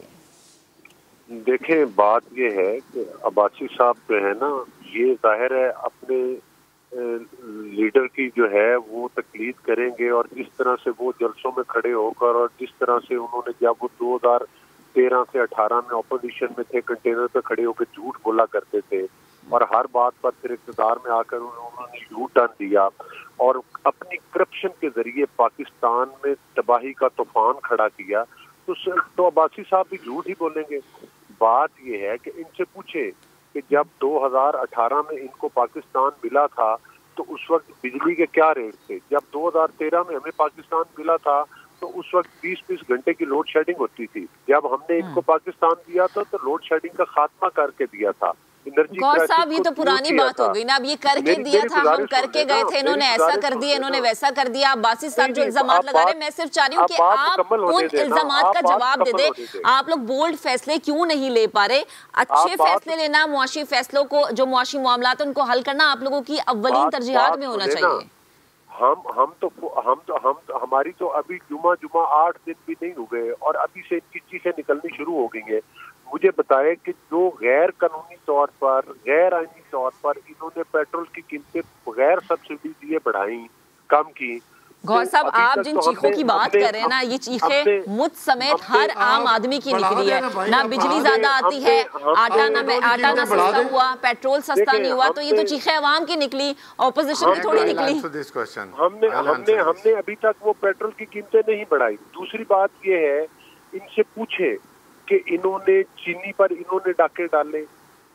देखें, बात ये है कि अब्बासी साहब जो है ना, ये जाहिर है अपने लीडर की जो है वो तकलीद करेंगे, और जिस तरह से वो जलसों में खड़े होकर और जिस तरह से उन्होंने, जब वो 2013 से 18 में ऑपोजिशन में थे, कंटेनर पे खड़े होकर झूठ बोला करते थे और हर बात पर फिर इक़्तिदार में आकर उन्होंने झूठ डाल दिया और अपनी करप्शन के जरिए पाकिस्तान में तबाही का तूफान खड़ा किया, तो अब्बासी साहब भी झूठ ही बोलेंगे। बात यह है कि इनसे पूछे कि जब 2018 में इनको पाकिस्तान मिला था तो उस वक्त बिजली के क्या रेट थे? जब 2013 में हमें पाकिस्तान मिला था तो उस वक्त 20-20 घंटे की लोड शेडिंग होती थी। जब हमने इनको पाकिस्तान दिया था तो लोड शेडिंग का खात्मा करके दिया था। गौर साहब, ये तो पुरानी बात हो गई ना। अब ये करके दिया था, हम करके गए थे, इन्होंने ऐसा कर दिया, इन्होंने वैसा कर दिया। अब्बासी साहब जो इल्जाम लगा रहे, मैं सिर्फ चाह रही हूँ कि आप उन इल्जाम का जवाब दे दे। आप लोग बोल्ड फैसले क्यों नहीं ले पा रहे? अच्छे फैसले लेना, मुआशी फैसलों को, जो मुआशी मामलात उनको हल करना आप लोगों की अव्वलीन तरजीहात में होना चाहिए। हमारी तो अभी जुमा 8 दिन भी नहीं हुए और अभी से इनकी चीजें निकलनी शुरू हो गई है। मुझे बताए कि जो गैर कानूनी तौर पर, गैर आईनी तौर पर इन्होंने पेट्रोल की कीमतें बगैर सब्सिडी दिए बढ़ाई, कम की। गौर साहब, आप जिन चीखों की बात कर रहे हैं ना, ये चीखें मुझ समेत हर आम आदमी की निकली है। ना बिजली ज्यादा आती है, आटा ना सस्ता हुआ, पेट्रोल सस्ता नहीं हुआ, तो ये तो चीखें अवाम की निकली, ऑपोजिशन की थोड़ी निकली। हमने अभी तक वो पेट्रोल की कीमतें नहीं बढ़ाई। दूसरी बात ये है, इनसे पूछे कि इन्होंने चीनी पर इन्होंने डाके डाले,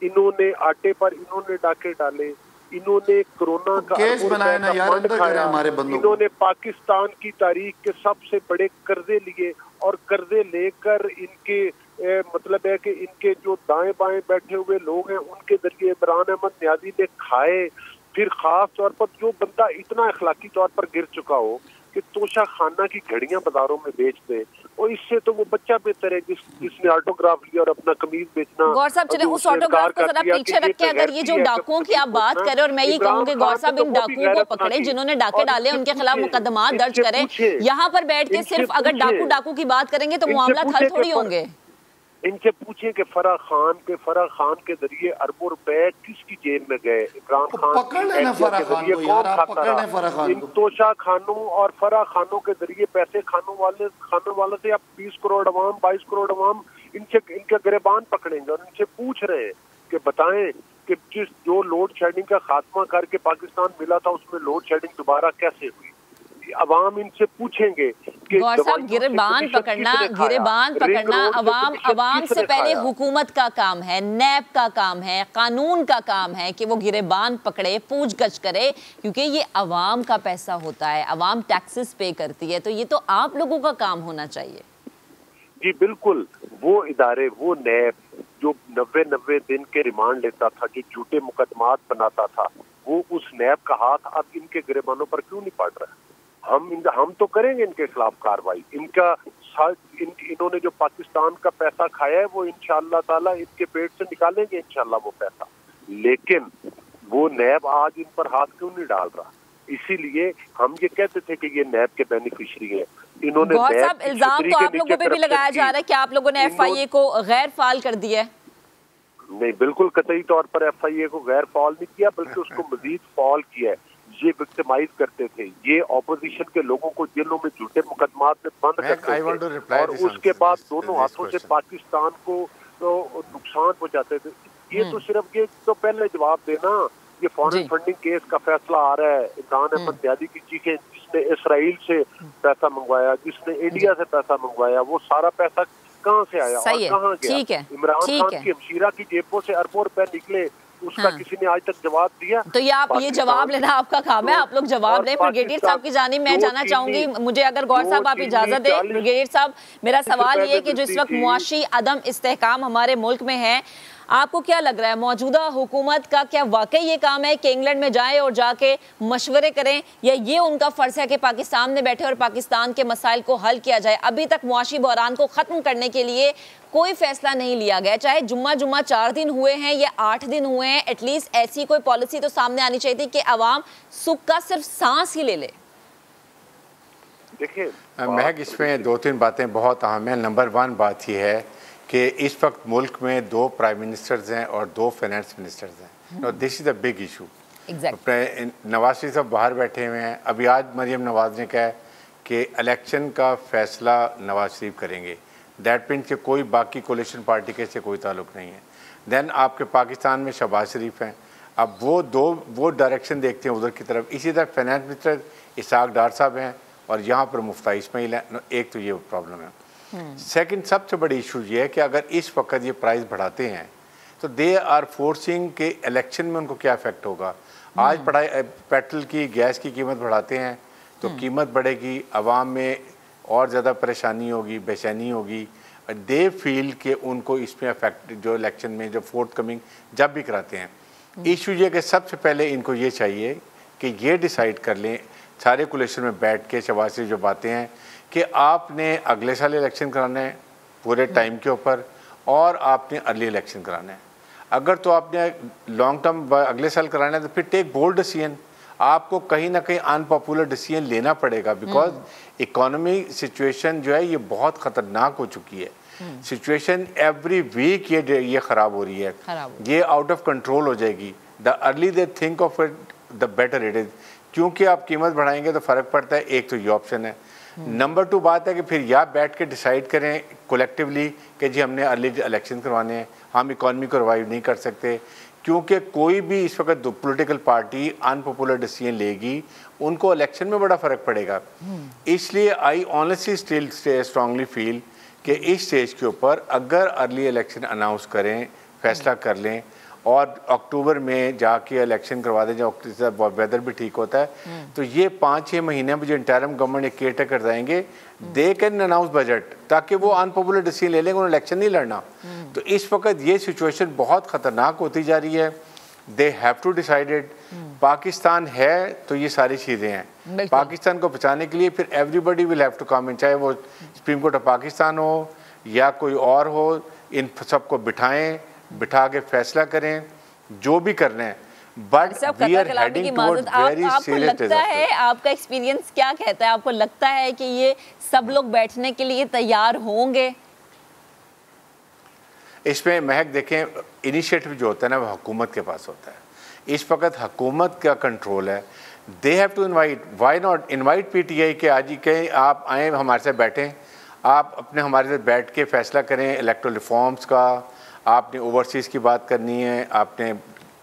इन्होंने आटे पर इन्होंने डाके डाले, इन्होंने कोरोना का केस बनाया ना यार, अंदर करे हमारे बंदों। इन्होंने पाकिस्तान की तारीख के सबसे बड़े कर्जे लिए और कर्जे लेकर इनके मतलब है कि इनके जो दाएं बाएं बैठे हुए लोग हैं उनके जरिए इमरान अहमद न्याजी ने खाए। फिर खास तौर पर जो बंदा इतना अखलाकी तौर पर गिर चुका हो कि तोशा खाना की घड़ियां बाजारों में बेच दे, और इससे तो वो बच्चा बेहतर है जिसने ऑटोग्राफ लिया और अपना कमीज बेचना। गौर साहब चले उस ऑटोग्राफ को जरा पीछे रख के, अगर ये जो डाकुओं की आप बात करें, और मैं ये कहूँगी गौर साहब इन डाकुओं को पकड़े जिन्होंने डाके डाले, उनके खिलाफ मुकदमा दर्ज करें। यहाँ पर बैठ के सिर्फ अगर डाकू की बात करेंगे तो मामला हल थोड़ी होंगे। इनसे पूछें कि फराह खान के जरिए अरबों रुपए किसकी जेब में गए, इमरान खान इन तोशा खानों और फराह खानों के जरिए पैसे खानों वाले से आप 20 करोड़ अवाम 22 करोड़ अवाम इनके गिरबान पकड़ेंगे और इनसे पूछ रहे हैं कि बताएं कि जो लोड शेडिंग का खात्मा करके पाकिस्तान मिला था उसमें लोड शेडिंग दोबारा कैसे हुई। अवाम इनसे पूछेंगे कि गौर साहब गिरबान पकड़ना अवाम से पहले हुकूमत का काम है, नैब का काम है, कानून का काम है कि वो गिरबान पकड़े, पूछगछ करे, क्योंकि ये अवाम का पैसा होता है, अवाम टैक्सेस पे करती है, तो ये तो आप लोगों का काम होना चाहिए। जी बिल्कुल, वो इदारे, वो नैब जो 90 दिन के रिमांड लेता था, जो झूठे मुकदमात बनाता था, वो उस नैब का हाथ अब इनके गिरबानों पर क्यों नहीं पड़ रहा है? हम तो करेंगे इनके खिलाफ कार्रवाई। इन्होंने जो पाकिस्तान का पैसा खाया है वो इंशाअल्लाह ताला इनके पेट से निकालेंगे इंशाअल्लाह वो पैसा, लेकिन वो नैब आज इन पर हाथ क्यों नहीं डाल रहा? इसीलिए हम ये कहते थे कि ये नैब के बेनिफिशियरी हैं। इन्होंने इल्जाम तो आप लोगों पे भी लगाया जा रहा है कि आप लोगों ने FIA को गैर फाल कर दिया है। नहीं, बिल्कुल कतई तौर पर FIA को गैर फाल नहीं किया, बल्कि उसको मजीद फाल किया है। ये विक्टिमाइज करते थे, ये ऑपोजिशन के लोगों को जेलों में झूठे मुकदमात में बंद करते थे और उसके बाद दोनों हाथों से पाकिस्तान को तो नुकसान पहुंचाते थे। ये तो सिर्फ ये तो पहले जवाब देना, ये फॉरेन फंडिंग केस का फैसला आ रहा है, इमरान अहमद ज़ियादी की चीखें, जिसने इसराइल से पैसा मंगवाया, जिसने इंडिया से पैसा मंगवाया, वो सारा पैसा कहाँ से आया और कहाँ गया? इमरान खान की हमशीरा की जेबों से अरबों रुपए निकले, उसका किसी ने आज तक जवाब दिया? तो ये आप ये जवाब लेना आपका काम है, आप लोग जवाब लें। ब्रिगेडियर साहब की जानिब मैं जाना चाहूंगी, मुझे अगर गौर साहब आप इजाजत दें। ब्रिगेडियर साहब, मेरा सवाल ये है कि जो इस वक्त मुआशी अदम इस्तेहकाम हमारे मुल्क में है, आपको क्या लग रहा है मौजूदा हुकूमत का क्या वाकई ये काम है कि इंग्लैंड में जाए और जाके मशवरे करें, या ये उनका फर्ज है कि पाकिस्तान में बैठे और पाकिस्तान के मसाइल को हल किया जाए? अभी तक मुआशी बहरान को खत्म करने के लिए कोई फैसला नहीं लिया गया, चाहे जुम्मा 4 दिन हुए हैं या 8 दिन हुए हैं। एटलीस्ट ऐसी कोई पॉलिसी तो सामने आनी चाहिए थी कि अवाम सुख का सिर्फ सांस ही ले ले। देखिए महक, इसमें 2-3 बातें बहुत अहम हैं। नंबर 1 बात यह है कि इस वक्त मुल्क में 2 प्राइम मिनिस्टर्स हैं और 2 फाइनेंस मिनिस्टर्स हैं। This is a big issue. Nawaz Sharif साहब बाहर बैठे हुए हैं। अभी आज मरियम नवाज ने कहा कि इलेक्शन का फैसला नवाज शरीफ करेंगे। दैट मीन्स कि कोई बाकी कोलिशन पार्टी के से कोई ताल्लुक नहीं है। देन आपके पाकिस्तान में शहबाज शरीफ हैं, अब वो डायरेक्शन देखते हैं उधर की तरफ। इसी तरह फाइनेंस मिनिस्टर इसाक डार साहब हैं और यहाँ पर मुफ्ती इस्माइल हैं। एक तो ये प्रॉब्लम है। सेकंड सबसे बड़ी इशू ये है कि अगर इस वक्त ये प्राइस बढ़ाते हैं तो दे आर फोर्सिंग के इलेक्शन में उनको क्या इफेक्ट होगा। आज पेट्रोल की, गैस की कीमत बढ़ाते हैं तो कीमत बढ़ेगी, आवाम में और ज़्यादा परेशानी होगी, बेचैनी होगी। दे फील कि उनको इसमें अफेक्ट जो इलेक्शन में जो फोर्थ कमिंग जब भी कराते हैं, इशू ये कि सबसे पहले इनको ये चाहिए कि ये डिसाइड कर लें सारे कोलिशन में बैठ के, शहबाज शरीफ जो बातें हैं कि आपने अगले साल इलेक्शन कराना है पूरे टाइम के ऊपर और आपने अर्ली इलेक्शन कराना है। अगर तो आपने लॉन्ग टर्म अगले साल कराना है तो फिर टेक बोल्ड डिसीजन। आपको कहीं ना कहीं अनपॉपुलर डिसीजन लेना पड़ेगा, बिकॉज इकोनॉमी सिचुएशन जो है ये बहुत ख़तरनाक हो चुकी है। सिचुएशन एवरी वीक ये ख़राब हो रही है, ये आउट ऑफ कंट्रोल हो जाएगी। The early they think of it the better it is. क्योंकि आप कीमत बढ़ाएंगे तो फ़र्क पड़ता है, एक तो ये ऑप्शन है। नंबर 2 बात है कि फिर या बैठ के डिसाइड करें कोलेक्टिवली कि जी हमने अर्ली इलेक्शन करवाने हैं, हम इकॉनमी को रिवाइव नहीं कर सकते, क्योंकि कोई भी इस वक्त पॉलिटिकल पार्टी अनपॉपुलर डिसीजन लेगी, उनको इलेक्शन में बड़ा फ़र्क पड़ेगा। इसलिए I honestly still strongly feel कि इस स्टेज के ऊपर अगर अर्ली इलेक्शन अनाउंस करें, फैसला कर लें और अक्टूबर में जाके इलेक्शन करवा दें, जब वेदर भी ठीक होता है, तो ये 5-6 महीने में जो इंटरिम गवर्नमेंट एक केयरटेकर रहेंगे, दे कैन अनाउंस बजट, ताकि वो अनपॉपुलर डिसीजन ले लेंगे, उन्हें इलेक्शन नहीं लड़ना। तो इस वक्त ये सिचुएशन बहुत ख़तरनाक होती जा रही है। They have to decided. Pakistan है तो ये सारी चीज़ें हैं। पाकिस्तान को बचाने के लिए फिर everybody will have to come in, चाहे वो सुप्रीम कोर्ट ऑफ पाकिस्तान हो या कोई और हो, इन सबको बिठाएं, बिठा के फैसला करें जो भी करना है। But we are heading towards very serious disaster. आपका एक्सपीरियंस क्या कहता है? आपको लगता है कि ये सब लोग बैठने के लिए तैयार होंगे? इसमें महक देखें, इनिशिएटिव जो होता है ना वो हुकूमत के पास होता है। इस वक्त हुकूमत का कंट्रोल है। They have to invite, why not invite PTI के आज ही कहें आप आएँ हमारे साथ बैठें, आप अपने हमारे साथ बैठ के फैसला करें इलेक्टोरल रिफॉर्म्स का। आपने ओवरसीज़ की बात करनी है, आपने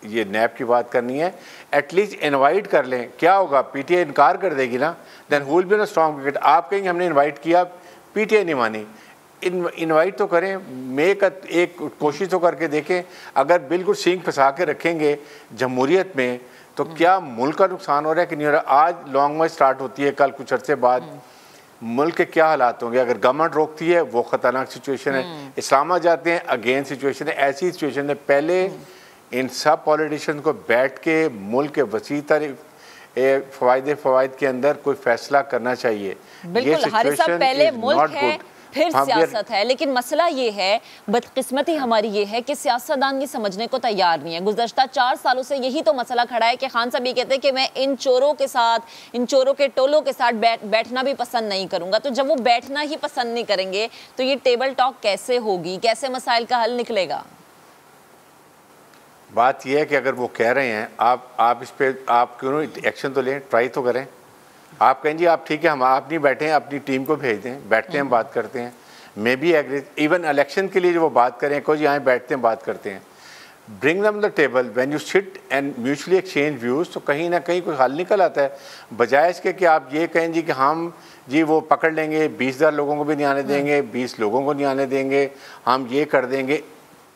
ये नैब की बात करनी है, एटलीस्ट इनवाइट कर लें। क्या होगा, पीटीआई इनकार कर देगी ना, then who will be in a strong wicket. आप कहेंगे हमने इनवाइट किया, पीटीआई नहीं मानी, इनवाइट तो करें, एक कोशिश तो करके देखें। अगर बिल्कुल सींग फंसा के रखेंगे जमहूरियत में तो क्या मुल्क का नुकसान हो रहा है कि नहीं हो रहा। आज लॉन्ग मार्च स्टार्ट होती है, कल कुछ अरसे बाद मुल्क के क्या हालात होंगे। अगर गवर्नमेंट रोकती है वो ख़तरनाक सिचुएशन है, इस्लामाबाद जाते हैं अगेन सिचुएशन है। ऐसी सिचुएशन है, पहले इन सब पॉलिटिशियन को बैठ के मुल्क के वसी तर फ़वाइद के अंदर कोई फैसला करना चाहिए। बिल्कुल, हर सब पहले मुल्क है फिर सियासत है, लेकिन मसला ये है, बदकिस्मती हमारी ये है कि सियासतदान ये समझने को तैयार नहीं है। गुज़श्ता 4 सालों से यही तो मसला खड़ा है कि खान साहब ये कहते हैं कि मैं इन चोरों के साथ, इन चोरों के टोलों के साथ बैठना भी पसंद नहीं करूंगा। तो जब वो बैठना ही पसंद नहीं करेंगे तो ये टेबल टॉक कैसे होगी, कैसे मसाइल का हल निकलेगा? बात यह है कि अगर वो कह रहे हैं आप इस पे आप क्यों एक्शन तो लें, ट्राई तो करें। आप कहें जी आप ठीक है, हम आप नहीं बैठे हैं, अपनी टीम को भेज दें, बैठते हैं बात करते हैं। May be agree, even election के लिए जो वो बात करें, कोई जी यहाँ बैठते हैं बात करते हैं। Bring them the table, when you sit and mutually exchange views, तो कहीं ना कहीं कोई हल निकल आता है। बजाय इसके कि आप ये कहें जी कि हम जी वो पकड़ लेंगे, 20,000 लोगों को भी नहीं आने देंगे, 20 लोगों को नहीं आने देंगे, हम ये कर देंगे।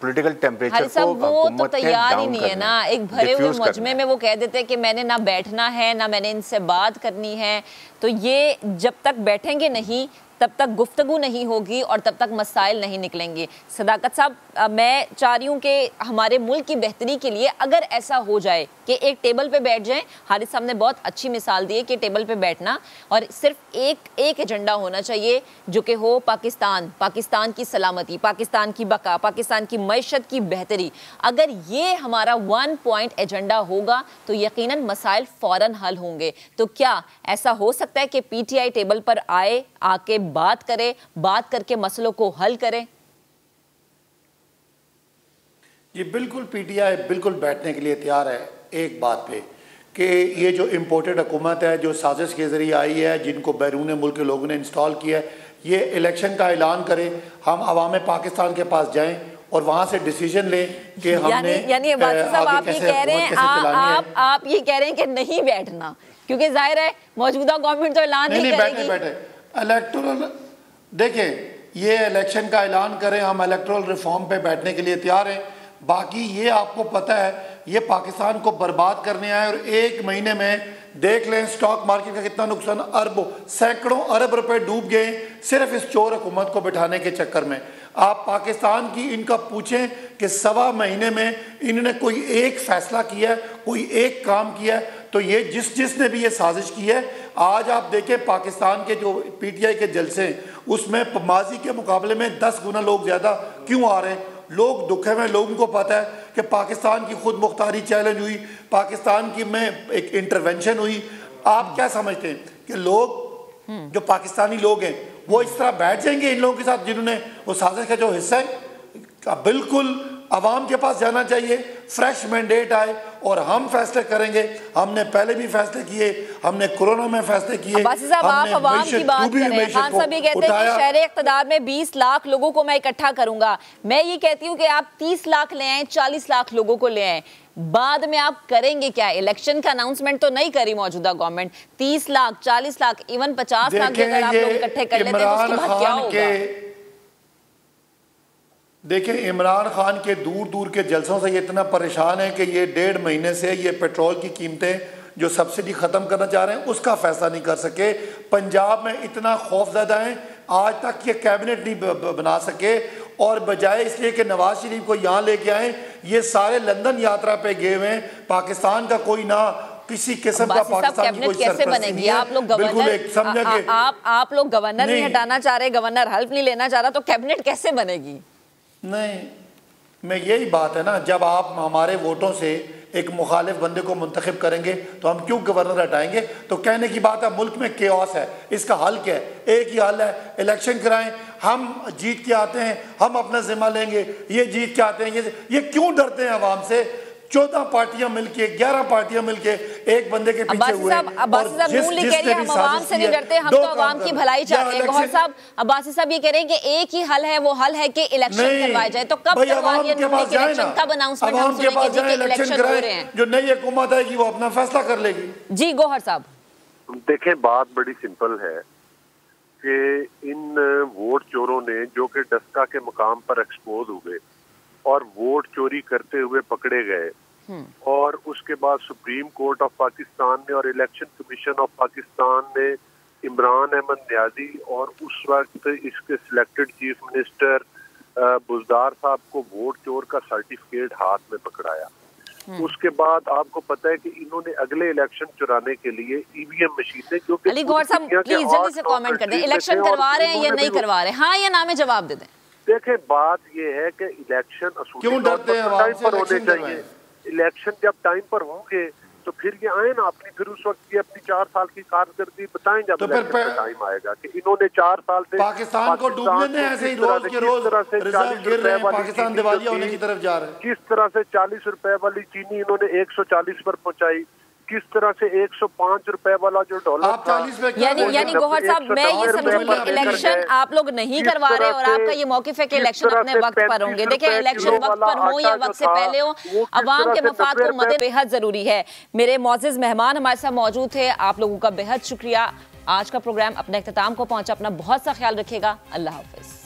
पॉलिटिकल टेम्परेचर को वो तो तैयार ही नहीं है ना। एक भरे हुए मजमे में वो कह देते हैं कि मैंने ना बैठना है ना मैंने इनसे बात करनी है। तो ये जब तक बैठेंगे नहीं तब तक गुफ्तगू नहीं होगी और तब तक मसाइल नहीं निकलेंगे। सदाकत साहब, मैं चाह रही हूँ कि हमारे मुल्क की बेहतरी के लिए अगर ऐसा हो जाए कि एक टेबल पे बैठ जाएं, हारिस साहब ने बहुत अच्छी मिसाल दी है कि टेबल पे बैठना और सिर्फ एक एजेंडा होना चाहिए जो कि हो पाकिस्तान की सलामती, पाकिस्तान की बका, पाकिस्तान की मईशत की बेहतरी। अगर ये हमारा 1 पॉइंट एजेंडा होगा तो यकीनन मसाइल फ़ौरन हल होंगे। तो क्या ऐसा हो सकता है कि पीटीआई टेबल पर आए, आके बात करे, बात करके मसलों को हल करें? ये बिल्कुल पीटीआई बिल्कुल बैठने के लिए तैयार है एक बात पे कि ये जो इम्पोर्टेड हुकूमत है, जो साजिश के ज़रिए आई है, जिनको बैरून मुल्क के लोगों ने इंस्टॉल किया है, ये इलेक्शन का ऐलान करें, हम अवाम पाकिस्तान के पास जाएं और वहाँ से डिसीजन लें कि हमने यानी साहब आप ये कह रहे हैं, आप ये कह रहे हैं कि नहीं बैठना, क्योंकि जाहिर है मौजूदा गवर्नमेंट तो ऐलान नहीं करेगी। बैठे इलेक्टोरल, देखें ये इलेक्शन का ऐलान करें, हम इलेक्टोरल रिफॉर्म पे बैठने के लिए तैयार हैं। बाकी ये आपको पता है ये पाकिस्तान को बर्बाद करने आए और 1 महीने में देख लें स्टॉक मार्केट का कितना नुकसान, अरबों सैकड़ों अरब रुपए डूब गए सिर्फ इस चोर हुकूमत को बिठाने के चक्कर में। आप पाकिस्तान की इनका पूछें कि 1.25 महीने में इन्होंने कोई एक फैसला किया है, कोई एक काम किया है। तो ये जिसने भी ये साजिश की है, आज आप देखें पाकिस्तान के जो पीटीआई के जलसे उसमें माजी के मुकाबले में 10 गुना लोग ज़्यादा क्यों आ रहे हैं? लोग दुखे में, लोगों को पता है कि पाकिस्तान की खुद मुख्तारी चैलेंज हुई, पाकिस्तान की में एक इंटरवेंशन हुई। आप क्या समझते हैं कि लोग जो पाकिस्तानी लोग हैं वो इस तरह बैठ जाएंगे इन लोगों के साथ जिन्होंने वो साजिश का जो हिस्सा है? बिल्कुल अवाम के पास जाना चाहिए, फ्रेश मैंडेट आए और हम फैसले करेंगे। हमने पहले भी फैसले किए, हमने कोरोना में फैसले किए। साहब आप अवाम की बात करें, खान साहब ये कहते हैं कि शहर इक़्तिदार में 20 लाख लोगों को मैं इकट्ठा करूंगा। मैं ये कहती हूँ कि आप 30 लाख ले आए, 40 लाख लोगों को ले आए, बाद में आप करेंगे क्या? इलेक्शन का अनाउंसमेंट तो नहीं करी मौजूदा गवर्नमेंट। 30 लाख, 40 लाख, इवन 50 लाख अगर आप लोग इकट्ठे कर लेते हैं तो उसके बाद क्या होगा? देखिए इमरान खान के दूर दूर के जलसों से ये इतना परेशान है कि ये 1.5 महीने से ये पेट्रोल की कीमतें जो सब्सिडी ख़त्म करना चाह रहे हैं उसका फैसला नहीं कर सके। पंजाब में इतना खौफज़दा है, आज तक ये कैबिनेट नहीं बना सके और बजाय इसलिए कि नवाज शरीफ को यहाँ लेके आए, ये सारे लंदन यात्रा पे गए हुए हैं। पाकिस्तान का कोई ना किसी किस्म का पाकिस्तान की कोई कैसे बनेगी? आप लोग गवर्नर आप लोग गवर्नर नहीं हटाना चाह रहे, गवर्नर हेल्प नहीं लेना चाह रहा, तो कैबिनेट कैसे बनेगी? नहीं, मैं यही बात है ना, जब आप हमारे वोटों से एक मुखालिफ बंदे को मुंतखब करेंगे तो हम क्यों गवर्नर हटाएंगे? तो कहने की बात है, मुल्क में केओस है, इसका हल क्या है? एक ही हल है, इलेक्शन कराएं, हम जीत के आते हैं, हम अपना जिम्मा लेंगे, ये जीत के आते हैं। ये क्यों डरते हैं अवाम से? 14 पार्टियां मिलके, 11 पार्टियां मिलके एक बंदे के पीछे हुए। अब्बासी साहब नून कह रही है हम आवाम से नहीं डरते, हम तो आवाम की भलाई चाहते हैं। गौहर साहब, अब्बासी साहब ये कह रहे हैं कि एक ही हल है, वो हल है कि इलेक्शन करवाए जाए। तो कब करवाइए इलेक्शन, कब अनाउंसमेंट हम सुनेंगे जी कि इलेक्शन हो रहे हैं? जो नई हुकूमत आएगी वो अपना फैसला कर लेगी। जी गौहर साहब, देखें बात बड़ी सिंपल है कि इन वोट चोरों ने जो कि डस्का के मुकाम पर एक्सपोज हुए और वोट चोरी करते हुए पकड़े गए, और उसके बाद सुप्रीम कोर्ट ऑफ पाकिस्तान ने और इलेक्शन कमीशन ऑफ पाकिस्तान ने इमरान अहमद न्याजी और उस वक्त इसके सिलेक्टेड चीफ मिनिस्टर बुजदार साहब को वोट चोर का सर्टिफिकेट हाथ में पकड़ाया। उसके बाद आपको पता है कि इन्होंने अगले इलेक्शन चुराने के लिए ईवीएम मशीनें, जो कि अली गौहर साहब प्लीज जल्दी से कमेंट कर दें, इलेक्शन करवा रहे हैं या नहीं करवा रहे? हाँ या ना में जवाब दे दें। देखें बात ये है कि इलेक्शन क्यों डरते हैं टाइम पर होने चाहिए। इलेक्शन जब टाइम पर होंगे तो फिर ये आए ना अपनी, फिर उस वक्त ये अपनी 4 साल की कारकर्दगी बताएं जब तो टाइम आएगा कि इन्होंने 4 साल से पाकिस्तान को डूबने दें। ऐसे ही रोज के रोज रिजर्व गिर रहे हैं, पाकिस्तान दिवालिया होने की तरफ जा रहे हैं। किस तरह से 40 रुपए वाली चीनी इन्होंने 140 पर पहुंचाई, किस तरह से 105 रुपए वाला जो डॉलर यानी गौहर साहब मैं ये समझूं कि इलेक्शन आप लोग नहीं करवा रहे और आपका ये मौकिफ है कि इलेक्शन अपने वक्त पर होंगे। देखिए इलेक्शन वक्त पर हो या वक्त से पहले हो, अवाम के मफाद को मद्दे बेहद जरूरी है। मेरे मौजूद मेहमान हमारे साथ मौजूद थे, आप लोगों का बेहद शुक्रिया। आज का प्रोग्राम अपने इख्तिताम को पहुंचा, अपना बहुत सा ख्याल रखिएगा। अल्लाह हाफिज।